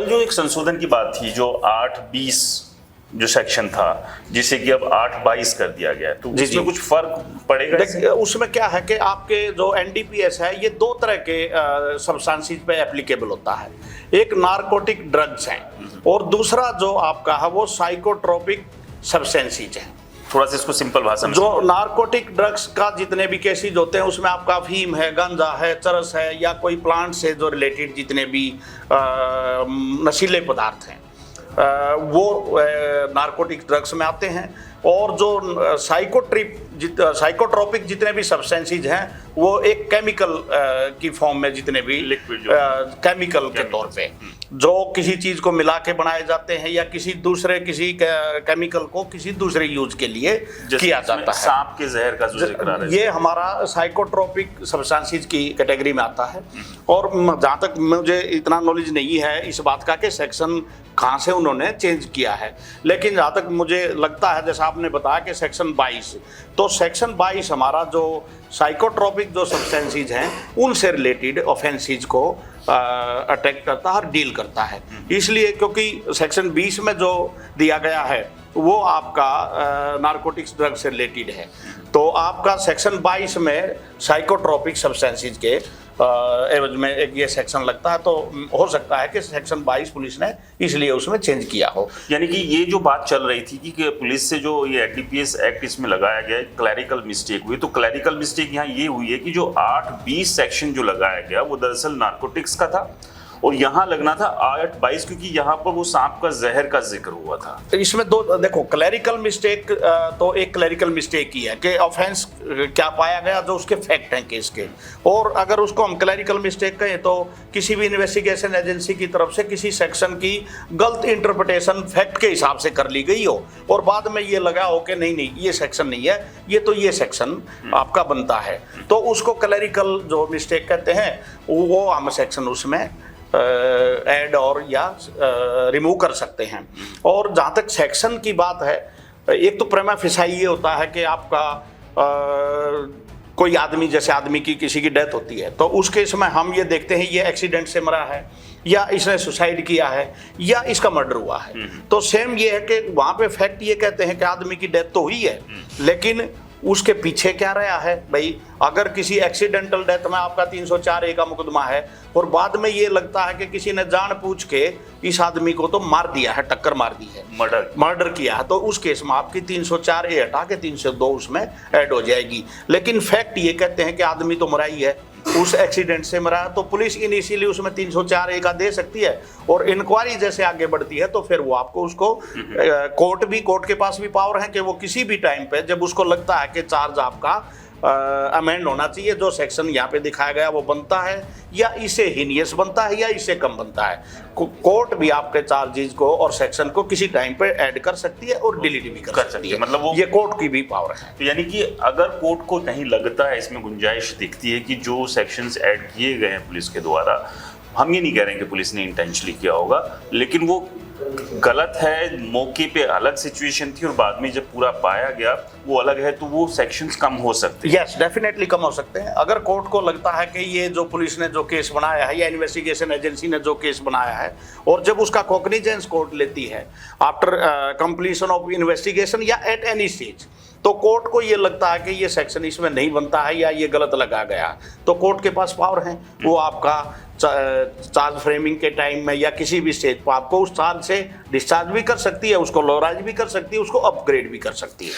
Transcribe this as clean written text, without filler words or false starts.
कल जो एक संशोधन की बात थी, जो 8-20 जो सेक्शन था, जिसे कि अब 8-22 कर दिया गया है, तो इसमें कुछ फर्क पड़ेगा? देखिए, उसमें क्या है कि आपके जो एनडीपीएस है ये दो तरह के सब्सटेंसेस पे एप्लीकेबल होता है। एक नारकोटिक ड्रग्स हैं और दूसरा जो आपका है वो साइकोट्रोपिक सब्सटेंसेस हैं। थोड़ा सा इसको सिंपल भाषा में। जो नारकोटिक ड्रग्स का जितने भी केसेज होते हैं उसमें आपका अफीम है, गांजा है, चरस है, या कोई प्लांट से जो रिलेटेड जितने भी नशीले पदार्थ हैं वो नारकोटिक ड्रग्स में आते हैं। और जो साइकोट्रोपिक जितने भी सब्सटेंसेस हैं वो एक केमिकल की फॉर्म में जितने भी लिक्विड केमिकल के तौर पे जो किसी चीज को मिला के बनाए जाते हैं या किसी केमिकल को किसी दूसरे यूज के लिए किया जाता है। सांप के जहर का जो जिक्र आ रहा है, ये हमारा साइकोट्रोपिक सब्सटेंसेस की कैटेगरी में आता है। और जहाँ तक मुझे इतना नॉलेज नहीं है इस बात का कि सेक्शन कहाँ से उन्होंने चेंज किया है, लेकिन जहाँ तक मुझे लगता है जैसा आपने बताया कि सेक्शन 22, तो सेक्शन 22 हमारा जो साइकोट्रोपिक जो सब्सटेंसेस हैं उनसे रिलेटेड ऑफेंसेस को अटैक करता है और डील करता है। इसलिए क्योंकि सेक्शन 20 में जो दिया गया है वो आपका नारकोटिक्स ड्रग से रिलेटेड है, तो आपका सेक्शन 22 में साइकोट्रोपिक सब्सटेंसेस के एवज में एक ये सेक्शन लगता है। तो हो सकता है कि सेक्शन 22 पुलिस ने इसलिए उसमें चेंज किया हो। यानी कि ये जो बात चल रही थी कि पुलिस से जो ये एनडीपीएस एक्ट इसमें लगाया गया, क्लैरिकल मिस्टेक हुई, तो क्लैरिकल मिस्टेक यहाँ ये हुई है कि जो 8-20 सेक्शन जो लगाया गया वो दरअसल नारकोटिक्स का था और यहाँ लगना था 8-22, क्योंकि यहाँ पर वो सांप का जहर का जिक्र हुआ था। इसमें दो देखो, क्लैरिकल मिस्टेक तो एक क्लैरिकल मिस्टेक ही है कि ऑफेंस क्या पाया गया जो उसके फैक्ट हैं केस के, और अगर उसको हम क्लैरिकल मिस्टेक कहें तो किसी भी इन्वेस्टिगेशन एजेंसी की तरफ से किसी सेक्शन की गलत इंटरप्रिटेशन फैक्ट के हिसाब से कर ली गई हो और बाद में ये लगा हो कि नहीं ये सेक्शन नहीं है, ये तो ये सेक्शन आपका बनता है, तो उसको क्लैरिकल जो मिस्टेक कहते हैं वो हम सेक्शन उसमें ऐड और या रिमूव कर सकते हैं। और जहाँ तक सेक्शन की बात है, एक तो प्रेमा फिसाई ये होता है कि आपका कोई आदमी, जैसे आदमी की किसी की डेथ होती है तो उस केस में हम ये देखते हैं ये एक्सीडेंट से मरा है या इसने सुसाइड किया है या इसका मर्डर हुआ है। तो सेम ये है कि वहाँ पे फैक्ट ये कहते हैं कि आदमी की डेथ तो हुई है, लेकिन उसके पीछे क्या रहा है भाई। अगर किसी एक्सीडेंटल डेथ में आपका 304A का मुकदमा है और बाद में ये लगता है कि किसी ने जानबूझ के इस आदमी को तो मार दिया है, टक्कर मार दी है, मर्डर किया है, तो उस केस में आपकी 304A हटा के 302 उसमें ऐड हो जाएगी। लेकिन फैक्ट ये कहते हैं कि आदमी तो मरा ही है, उस एक्सीडेंट से मरा, तो पुलिस इनिशियली उसमें 304A का दे सकती है और इंक्वायरी जैसे आगे बढ़ती है तो फिर वो आपको उसको कोर्ट के पास भी पावर है कि वो किसी भी टाइम पे जब उसको लगता है कि चार्ज आपका अमेंड होना चाहिए, जो सेक्शन यहाँ पे दिखाया गया वो बनता है या इससे हीनियस बनता है या इससे कम बनता है, कोर्ट भी आपके चार्जेस को और सेक्शन को किसी टाइम पे ऐड कर सकती है और डिलीट भी कर सकती है। मतलब वो ये कोर्ट की भी पावर है। तो यानी कि अगर कोर्ट को नहीं लगता है, इसमें गुंजाइश दिखती है कि जो सेक्शंस ऐड किए गए हैं पुलिस के द्वारा, हम ये नहीं कह रहे हैं कि पुलिस ने इंटेंशनली किया होगा, लेकिन वो गलत है, मौके पे अलग सिचुएशन थी और बाद में जब पूरा पाया गया वो अलग है, तो वो सेक्शंस कम हो सकते हैं। यस, डेफिनेटली कम हो सकते हैं। अगर कोर्ट को लगता है कि ये जो पुलिस ने जो केस बनाया है या इन्वेस्टिगेशन एजेंसी ने जो केस बनाया है और जब उसका कॉग्निजेंस कोर्ट लेती है आफ्टर कंप्लीशन ऑफ इन्वेस्टिगेशन या एट एनी स्टेज, तो कोर्ट को ये लगता है कि ये सेक्शन इसमें नहीं बनता है या ये गलत लगा गया, तो कोर्ट के पास पावर है, वो आपका चार्ज फ्रेमिंग के टाइम में या किसी भी स्टेज पर आपको उस चार्ज से डिस्चार्ज भी कर सकती है, उसको लॉराइज भी कर सकती है, उसको अपग्रेड भी कर सकती है।